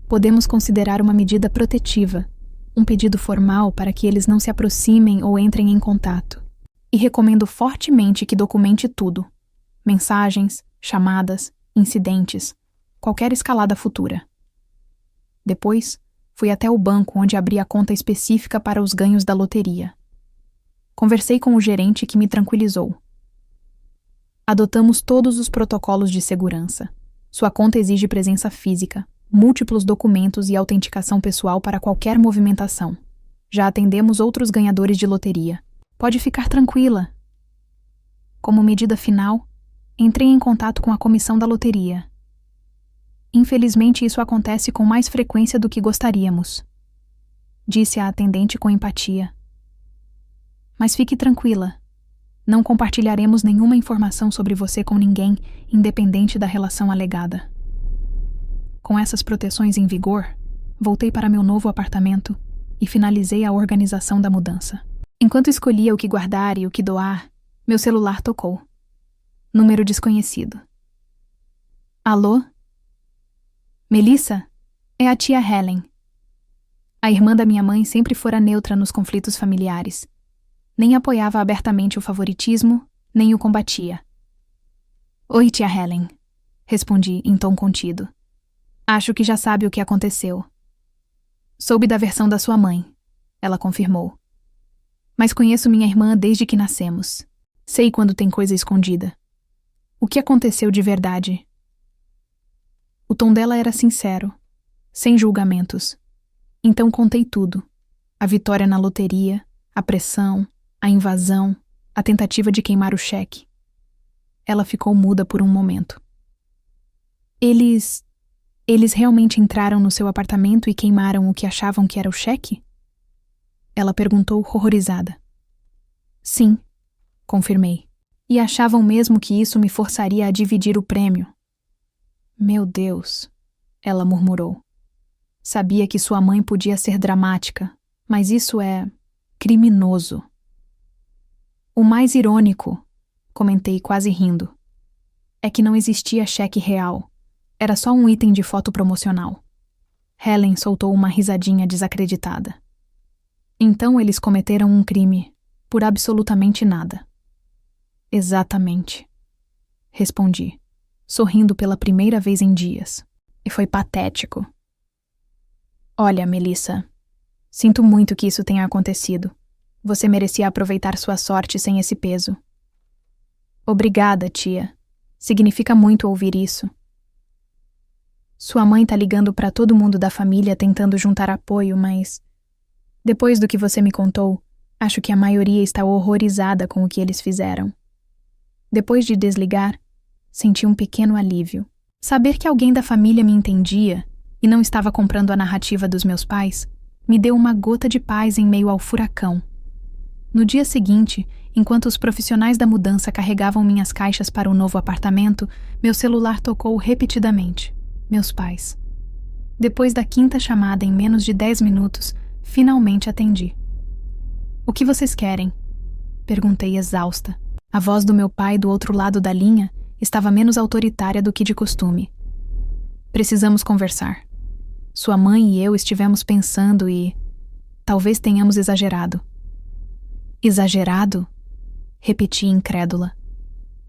Podemos considerar uma medida protetiva, um pedido formal para que eles não se aproximem ou entrem em contato. E recomendo fortemente que documente tudo: mensagens, chamadas, incidentes, qualquer escalada futura. Depois, fui até o banco onde abri a conta específica para os ganhos da loteria. Conversei com o gerente que me tranquilizou. Adotamos todos os protocolos de segurança. Sua conta exige presença física, múltiplos documentos e autenticação pessoal para qualquer movimentação. Já atendemos outros ganhadores de loteria. Pode ficar tranquila. Como medida final, entrei em contato com a comissão da loteria. Infelizmente, isso acontece com mais frequência do que gostaríamos, disse a atendente com empatia. Mas fique tranquila. Não compartilharemos nenhuma informação sobre você com ninguém, independente da relação alegada. Com essas proteções em vigor, voltei para meu novo apartamento e finalizei a organização da mudança. Enquanto escolhia o que guardar e o que doar, meu celular tocou. Número desconhecido. Alô? Melissa? É a tia Helen. A irmã da minha mãe sempre fora neutra nos conflitos familiares. Nem apoiava abertamente o favoritismo, nem o combatia. Oi, tia Helen, respondi em tom contido. Acho que já sabe o que aconteceu. Soube da versão da sua mãe, ela confirmou. Mas conheço minha irmã desde que nascemos. Sei quando tem coisa escondida. O que aconteceu de verdade? O tom dela era sincero, sem julgamentos. Então contei tudo. A vitória na loteria, a pressão, a invasão, a tentativa de queimar o cheque. Ela ficou muda por um momento. Eles realmente entraram no seu apartamento e queimaram o que achavam que era o cheque? Ela perguntou horrorizada. Sim, confirmei. E achavam mesmo que isso me forçaria a dividir o prêmio. Meu Deus, ela murmurou. Sabia que sua mãe podia ser dramática, mas isso é criminoso. O mais irônico, comentei quase rindo, é que não existia cheque real. Era só um item de foto promocional. Helen soltou uma risadinha desacreditada. Então eles cometeram um crime, por absolutamente nada. Exatamente, respondi, sorrindo pela primeira vez em dias. E foi patético. Olha, Melissa, sinto muito que isso tenha acontecido. Você merecia aproveitar sua sorte sem esse peso. Obrigada, tia. Significa muito ouvir isso. Sua mãe tá ligando pra todo mundo da família tentando juntar apoio, mas... depois do que você me contou, acho que a maioria está horrorizada com o que eles fizeram. Depois de desligar, senti um pequeno alívio. Saber que alguém da família me entendia e não estava comprando a narrativa dos meus pais, me deu uma gota de paz em meio ao furacão. No dia seguinte, enquanto os profissionais da mudança carregavam minhas caixas para o novo apartamento, meu celular tocou repetidamente. Meus pais. Depois da quinta chamada em menos de 10 minutos, finalmente atendi. O que vocês querem? Perguntei exausta. A voz do meu pai do outro lado da linha estava menos autoritária do que de costume. Precisamos conversar. Sua mãe e eu estivemos pensando e... talvez tenhamos exagerado. Exagerado? Repeti incrédula.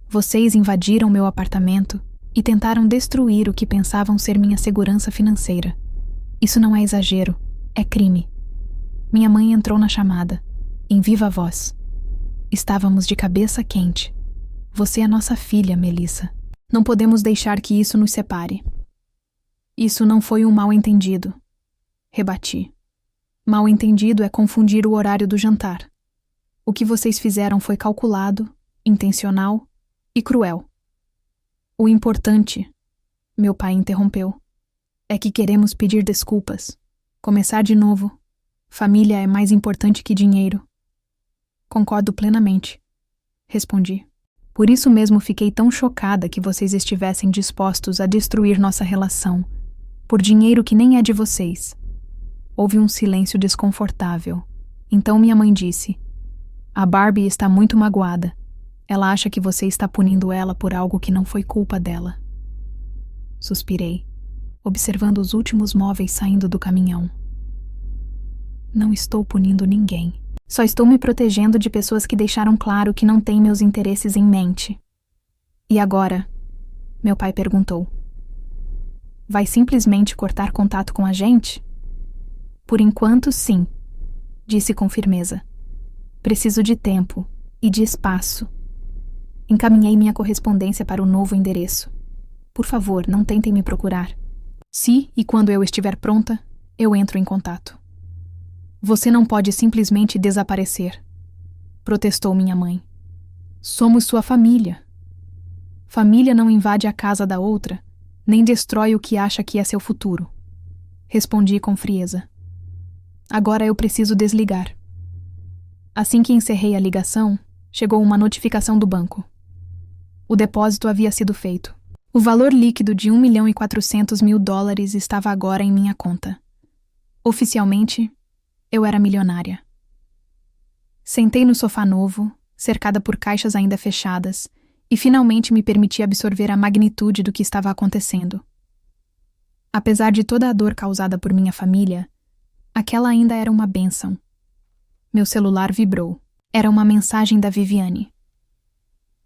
Vocês invadiram meu apartamento e tentaram destruir o que pensavam ser minha segurança financeira. Isso não é exagero, é crime. Minha mãe entrou na chamada, em viva voz. Estávamos de cabeça quente. Você é nossa filha, Melissa. Não podemos deixar que isso nos separe. Isso não foi um mal-entendido, rebati. Mal-entendido é confundir o horário do jantar. O que vocês fizeram foi calculado, intencional e cruel. O importante, meu pai interrompeu, é que queremos pedir desculpas, começar de novo. Família é mais importante que dinheiro. Concordo plenamente, respondi. Por isso mesmo fiquei tão chocada que vocês estivessem dispostos a destruir nossa relação, por dinheiro que nem é de vocês. Houve um silêncio desconfortável. Então minha mãe disse: a Barbie está muito magoada. Ela acha que você está punindo ela por algo que não foi culpa dela. Suspirei. observando os últimos móveis saindo do caminhão. Não estou punindo ninguém. Só estou me protegendo de pessoas que deixaram claro que não têm meus interesses em mente. E agora? Meu pai perguntou. Vai simplesmente cortar contato com a gente? Por enquanto, sim, disse com firmeza. Preciso de tempo e de espaço. Encaminhei minha correspondência para o novo endereço. Por favor, não tentem me procurar. Se e quando eu estiver pronta, eu entro em contato. Você não pode simplesmente desaparecer, protestou minha mãe. Somos sua família. Família não invade a casa da outra, nem destrói o que acha que é seu futuro. Respondi com frieza. Agora eu preciso desligar. Assim que encerrei a ligação, chegou uma notificação do banco. O depósito havia sido feito. O valor líquido de $1.400.000 estava agora em minha conta. Oficialmente, eu era milionária. Sentei no sofá novo, cercada por caixas ainda fechadas, e finalmente me permiti absorver a magnitude do que estava acontecendo. Apesar de toda a dor causada por minha família, aquela ainda era uma bênção. Meu celular vibrou. Era uma mensagem da Viviane.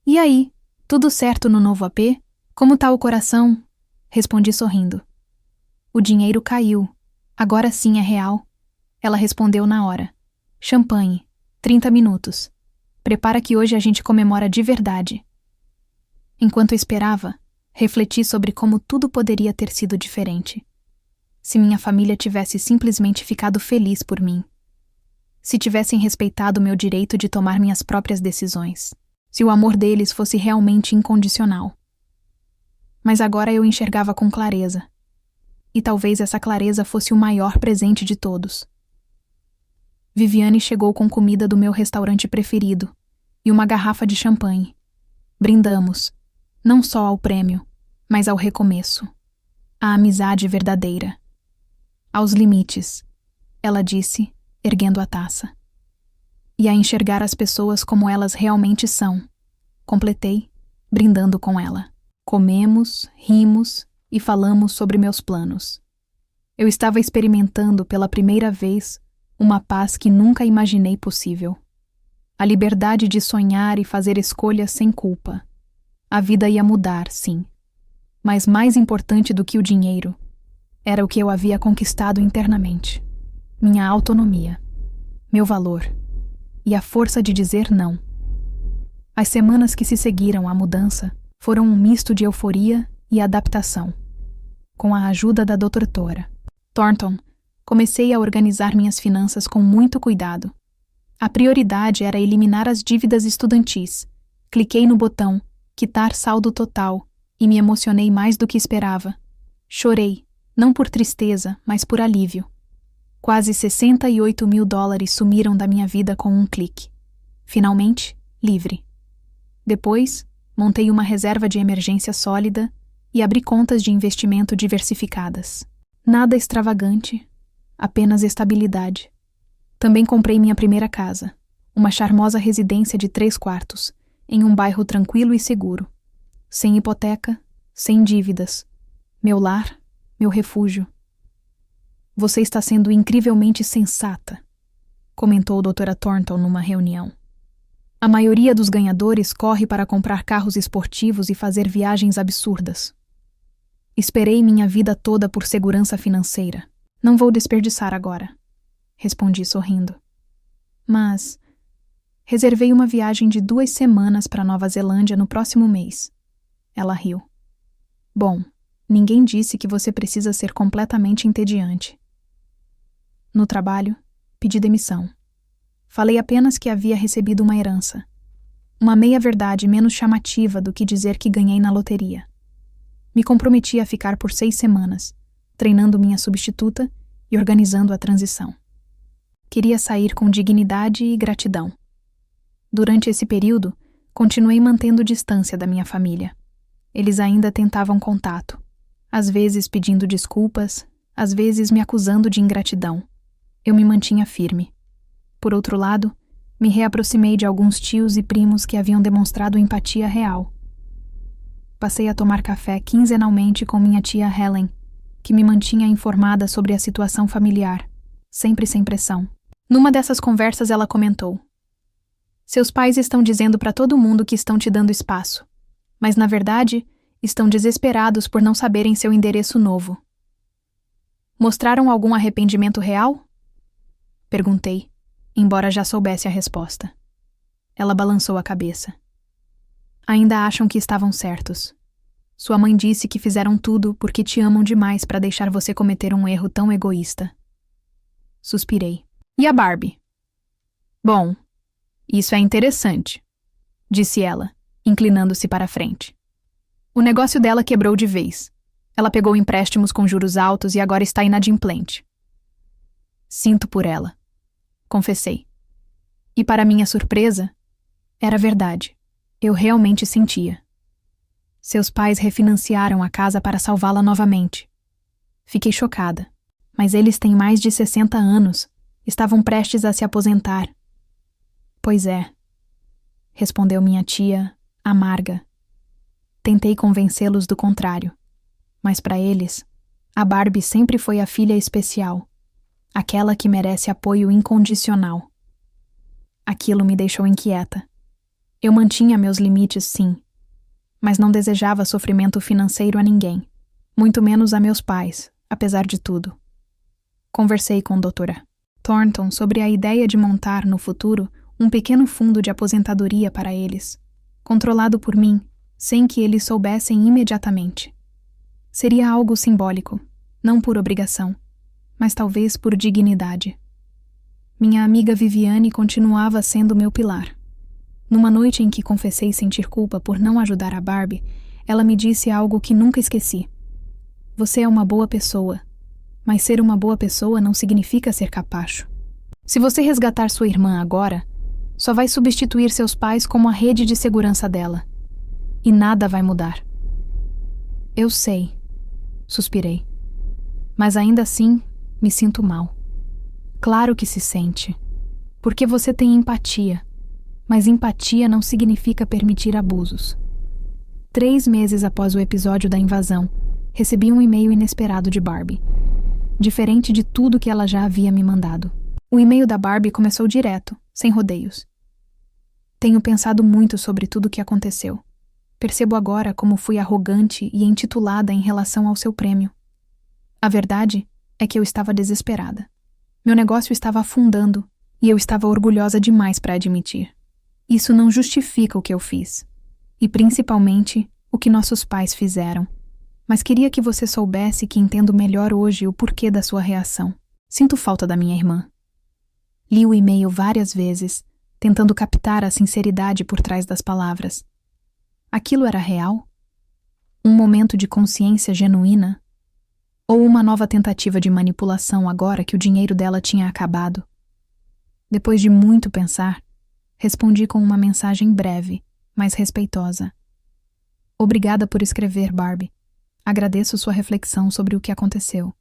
E aí, tudo certo no novo AP? Como tá o coração? Respondi sorrindo. O dinheiro caiu. Agora sim é real. Ela respondeu na hora. Champanhe. 30 minutos. Prepara que hoje a gente comemora de verdade. Enquanto esperava, refleti sobre como tudo poderia ter sido diferente. Se minha família tivesse simplesmente ficado feliz por mim. Se tivessem respeitado meu direito de tomar minhas próprias decisões. Se o amor deles fosse realmente incondicional. Mas agora eu enxergava com clareza. E talvez essa clareza fosse o maior presente de todos. Viviane chegou com comida do meu restaurante preferido e uma garrafa de champanhe. Brindamos, não só ao prêmio, mas ao recomeço. À amizade verdadeira. Aos limites, ela disse, erguendo a taça. E a enxergar as pessoas como elas realmente são. Completei, brindando com ela. Comemos, rimos e falamos sobre meus planos. Eu estava experimentando pela primeira vez uma paz que nunca imaginei possível. A liberdade de sonhar e fazer escolhas sem culpa. A vida ia mudar, sim. Mas mais importante do que o dinheiro, era o que eu havia conquistado internamente. Minha autonomia, meu valor e a força de dizer não. As semanas que se seguiram à mudança foram um misto de euforia e adaptação. Com a ajuda da doutora Thornton, comecei a organizar minhas finanças com muito cuidado. A prioridade era eliminar as dívidas estudantis. Cliquei no botão quitar saldo total e me emocionei mais do que esperava. Chorei, não por tristeza, mas por alívio. Quase $68.000 sumiram da minha vida com um clique. Finalmente, livre. Depois, montei uma reserva de emergência sólida e abri contas de investimento diversificadas. Nada extravagante, apenas estabilidade. Também comprei minha primeira casa, uma charmosa residência de 3 quartos, em um bairro tranquilo e seguro. Sem hipoteca, sem dívidas. Meu lar, meu refúgio. Você está sendo incrivelmente sensata, comentou a doutora Thornton numa reunião. A maioria dos ganhadores corre para comprar carros esportivos e fazer viagens absurdas. Esperei minha vida toda por segurança financeira. Não vou desperdiçar agora, respondi sorrindo. Mas reservei uma viagem de 2 semanas para Nova Zelândia no próximo mês. Ela riu. Bom, ninguém disse que você precisa ser completamente entediante. No trabalho, pedi demissão. Falei apenas que havia recebido uma herança. Uma meia-verdade menos chamativa do que dizer que ganhei na loteria. Me comprometi a ficar por 6 semanas, treinando minha substituta e organizando a transição. Queria sair com dignidade e gratidão. Durante esse período, continuei mantendo distância da minha família. Eles ainda tentavam contato, às vezes pedindo desculpas, às vezes me acusando de ingratidão. Eu me mantinha firme. Por outro lado, me reaproximei de alguns tios e primos que haviam demonstrado empatia real. Passei a tomar café quinzenalmente com minha tia Helen, que me mantinha informada sobre a situação familiar, sempre sem pressão. Numa dessas conversas ela comentou: seus pais estão dizendo para todo mundo que estão te dando espaço, mas na verdade estão desesperados por não saberem seu endereço novo. Mostraram algum arrependimento real? Perguntei, embora já soubesse a resposta. Ela balançou a cabeça. Ainda acham que estavam certos. Sua mãe disse que fizeram tudo porque te amam demais para deixar você cometer um erro tão egoísta. Suspirei. E a Barbie? Bom, isso é interessante, disse ela, inclinando-se para a frente. O negócio dela quebrou de vez. Ela pegou empréstimos com juros altos e agora está inadimplente. Sinto por ela, confessei. E para minha surpresa, era verdade. Eu realmente sentia. Seus pais refinanciaram a casa para salvá-la novamente. Fiquei chocada, mas eles têm mais de 60 anos. Estavam prestes a se aposentar. Pois é, respondeu minha tia, amarga. Tentei convencê-los do contrário, mas para eles, a Barbie sempre foi a filha especial, aquela que merece apoio incondicional. Aquilo me deixou inquieta. Eu mantinha meus limites, sim, mas não desejava sofrimento financeiro a ninguém, muito menos a meus pais, apesar de tudo. Conversei com a doutora Thornton sobre a ideia de montar, no futuro, um pequeno fundo de aposentadoria para eles, controlado por mim, sem que eles soubessem imediatamente. Seria algo simbólico, não por obrigação, mas talvez por dignidade. Minha amiga Viviane continuava sendo meu pilar. Numa noite em que confessei sentir culpa por não ajudar a Barbie, ela me disse algo que nunca esqueci. Você é uma boa pessoa, mas ser uma boa pessoa não significa ser capacho. Se você resgatar sua irmã agora, só vai substituir seus pais como a rede de segurança dela. E nada vai mudar. Eu sei, suspirei. Mas ainda assim, me sinto mal. Claro que se sente, porque você tem empatia. Mas empatia não significa permitir abusos. 3 meses após o episódio da invasão, recebi um e-mail inesperado de Barbie. Diferente de tudo que ela já havia me mandado. O e-mail da Barbie começou direto, sem rodeios. Tenho pensado muito sobre tudo o que aconteceu. Percebo agora como fui arrogante e intitulada em relação ao seu prêmio. A verdade é que eu estava desesperada. Meu negócio estava afundando e eu estava orgulhosa demais para admitir. Isso não justifica o que eu fiz, e principalmente o que nossos pais fizeram. Mas queria que você soubesse que entendo melhor hoje o porquê da sua reação. Sinto falta da minha irmã. Li o e-mail várias vezes, tentando captar a sinceridade por trás das palavras. Aquilo era real? Um momento de consciência genuína? Ou uma nova tentativa de manipulação agora que o dinheiro dela tinha acabado? Depois de muito pensar, respondi com uma mensagem breve, mas respeitosa. Obrigada por escrever, Barbie. Agradeço sua reflexão sobre o que aconteceu.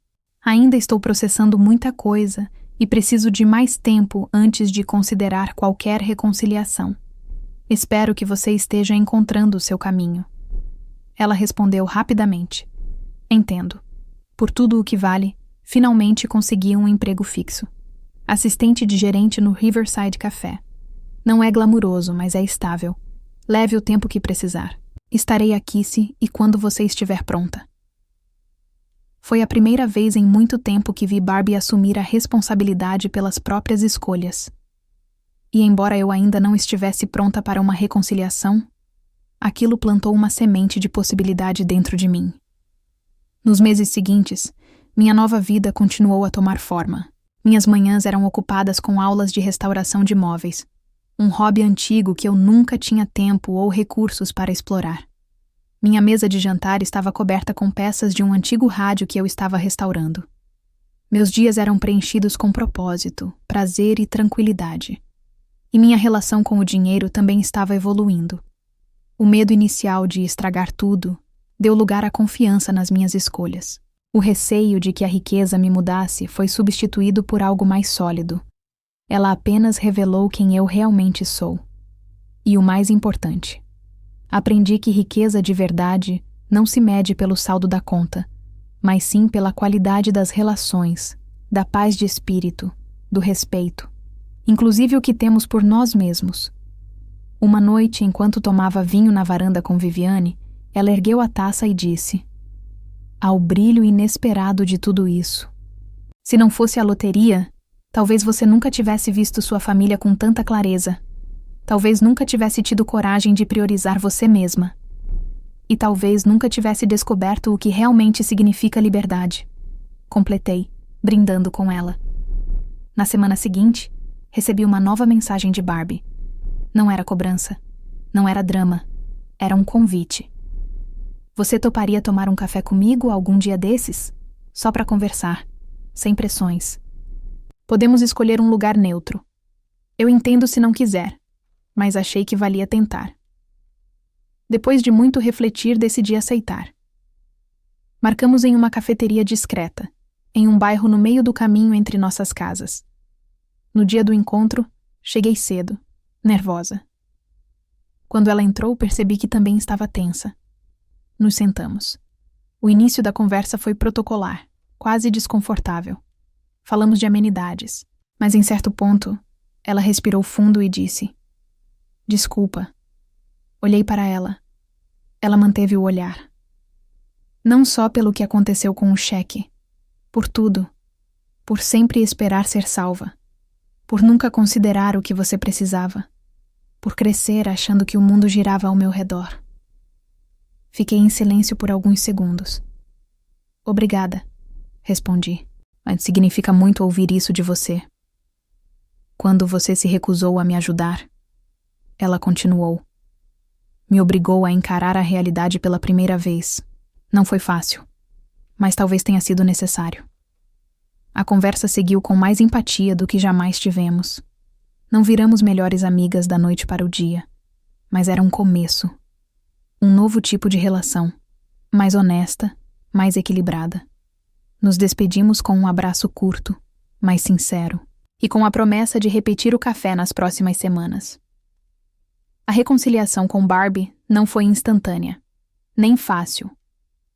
Ainda estou processando muita coisa e preciso de mais tempo antes de considerar qualquer reconciliação. Espero que você esteja encontrando o seu caminho. Ela respondeu rapidamente. Entendo. Por tudo o que vale, finalmente consegui um emprego fixo. Assistente de gerente no Riverside Café. Não é glamuroso, mas é estável. Leve o tempo que precisar. Estarei aqui se e quando você estiver pronta. Foi a primeira vez em muito tempo que vi Barbie assumir a responsabilidade pelas próprias escolhas. E embora eu ainda não estivesse pronta para uma reconciliação, aquilo plantou uma semente de possibilidade dentro de mim. Nos meses seguintes, minha nova vida continuou a tomar forma. Minhas manhãs eram ocupadas com aulas de restauração de móveis, um hobby antigo que eu nunca tinha tempo ou recursos para explorar. Minha mesa de jantar estava coberta com peças de um antigo rádio que eu estava restaurando. Meus dias eram preenchidos com propósito, prazer e tranquilidade. E minha relação com o dinheiro também estava evoluindo. O medo inicial de estragar tudo deu lugar à confiança nas minhas escolhas. O receio de que a riqueza me mudasse foi substituído por algo mais sólido. Ela apenas revelou quem eu realmente sou. E o mais importante, aprendi que riqueza de verdade não se mede pelo saldo da conta, mas sim pela qualidade das relações, da paz de espírito, do respeito, inclusive o que temos por nós mesmos. Uma noite, enquanto tomava vinho na varanda com Viviane, ela ergueu a taça e disse: "Ao brilho inesperado de tudo isso. Se não fosse a loteria, talvez você nunca tivesse visto sua família com tanta clareza. Talvez nunca tivesse tido coragem de priorizar você mesma. E talvez nunca tivesse descoberto o que realmente significa liberdade." Completei, brindando com ela. Na semana seguinte, recebi uma nova mensagem de Barbie. Não era cobrança, não era drama, era um convite. "Você toparia tomar um café comigo algum dia desses? Só para conversar, sem pressões. Podemos escolher um lugar neutro. Eu entendo se não quiser, mas achei que valia tentar." Depois de muito refletir, decidi aceitar. Marcamos em uma cafeteria discreta, em um bairro no meio do caminho entre nossas casas. No dia do encontro, cheguei cedo, nervosa. Quando ela entrou, percebi que também estava tensa. Nos sentamos. O início da conversa foi protocolar, quase desconfortável. Falamos de amenidades, mas em certo ponto, ela respirou fundo e disse: "Desculpa." Olhei para ela. Ela manteve o olhar. Não só pelo que aconteceu com o cheque, por tudo, por sempre esperar ser salva, por nunca considerar o que você precisava, por crescer achando que o mundo girava ao meu redor. Fiquei em silêncio por alguns segundos. "Obrigada", respondi. "Mas significa muito ouvir isso de você." "Quando você se recusou a me ajudar", ela continuou, "me obrigou a encarar a realidade pela primeira vez. Não foi fácil, mas talvez tenha sido necessário." A conversa seguiu com mais empatia do que jamais tivemos. Não viramos melhores amigas da noite para o dia, mas era um começo. Um novo tipo de relação, mais honesta, mais equilibrada. Nos despedimos com um abraço curto, mas sincero, e com a promessa de repetir o café nas próximas semanas. A reconciliação com Barbie não foi instantânea, nem fácil,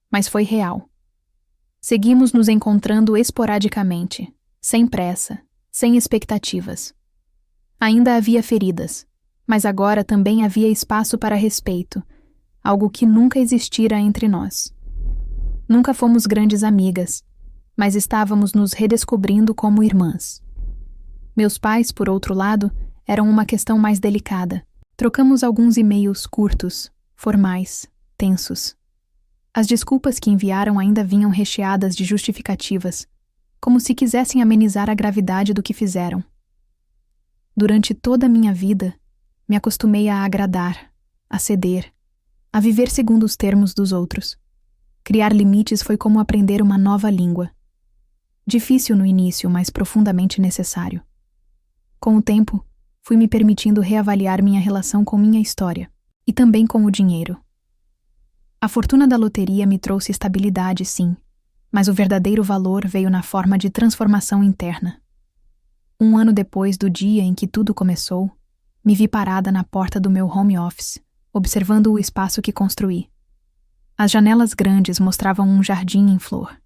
mas foi real. Seguimos nos encontrando esporadicamente, sem pressa, sem expectativas. Ainda havia feridas, mas agora também havia espaço para respeito, algo que nunca existira entre nós. Nunca fomos grandes amigas, mas estávamos nos redescobrindo como irmãs. Meus pais, por outro lado, eram uma questão mais delicada. Trocamos alguns e-mails curtos, formais, tensos. As desculpas que enviaram ainda vinham recheadas de justificativas, como se quisessem amenizar a gravidade do que fizeram. Durante toda a minha vida, me acostumei a agradar, a ceder, a viver segundo os termos dos outros. Criar limites foi como aprender uma nova língua. Difícil no início, mas profundamente necessário. Com o tempo, fui me permitindo reavaliar minha relação com minha história, e também com o dinheiro. A fortuna da loteria me trouxe estabilidade, sim, mas o verdadeiro valor veio na forma de transformação interna. Um ano depois do dia em que tudo começou, me vi parada na porta do meu home office, observando o espaço que construí. As janelas grandes mostravam um jardim em flor.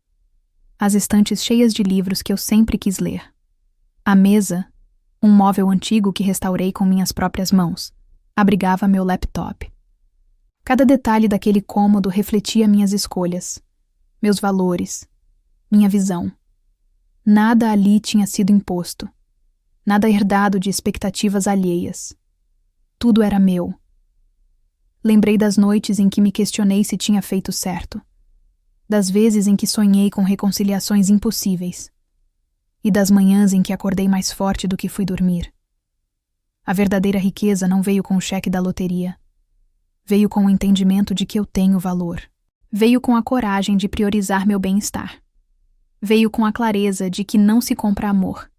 As estantes cheias de livros que eu sempre quis ler. A mesa, um móvel antigo que restaurei com minhas próprias mãos, abrigava meu laptop. Cada detalhe daquele cômodo refletia minhas escolhas, meus valores, minha visão. Nada ali tinha sido imposto, nada herdado de expectativas alheias. Tudo era meu. Lembrei das noites em que me questionei se tinha feito certo, das vezes em que sonhei com reconciliações impossíveis, e das manhãs em que acordei mais forte do que fui dormir. A verdadeira riqueza não veio com o cheque da loteria. Veio com o entendimento de que eu tenho valor. Veio com a coragem de priorizar meu bem-estar. Veio com a clareza de que não se compra amor,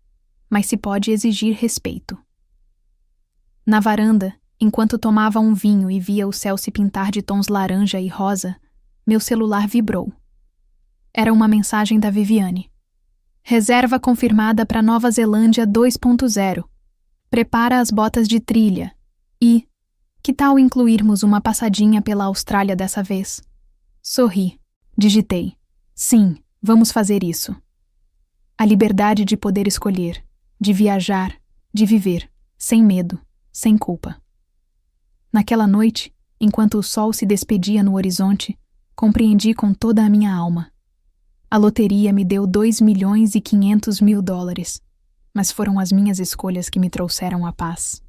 mas se pode exigir respeito. Na varanda, enquanto tomava um vinho e via o céu se pintar de tons laranja e rosa, meu celular vibrou. Era uma mensagem da Viviane. "Reserva confirmada para Nova Zelândia 2.0. Prepara as botas de trilha. E que tal incluirmos uma passadinha pela Austrália dessa vez?" Sorri. Digitei: Sim, vamos fazer isso. A liberdade de poder escolher, de viajar, de viver, sem medo, sem culpa. Naquela noite, enquanto o sol se despedia no horizonte, compreendi com toda a minha alma. A loteria me deu $2.500.000, mas foram as minhas escolhas que me trouxeram a paz.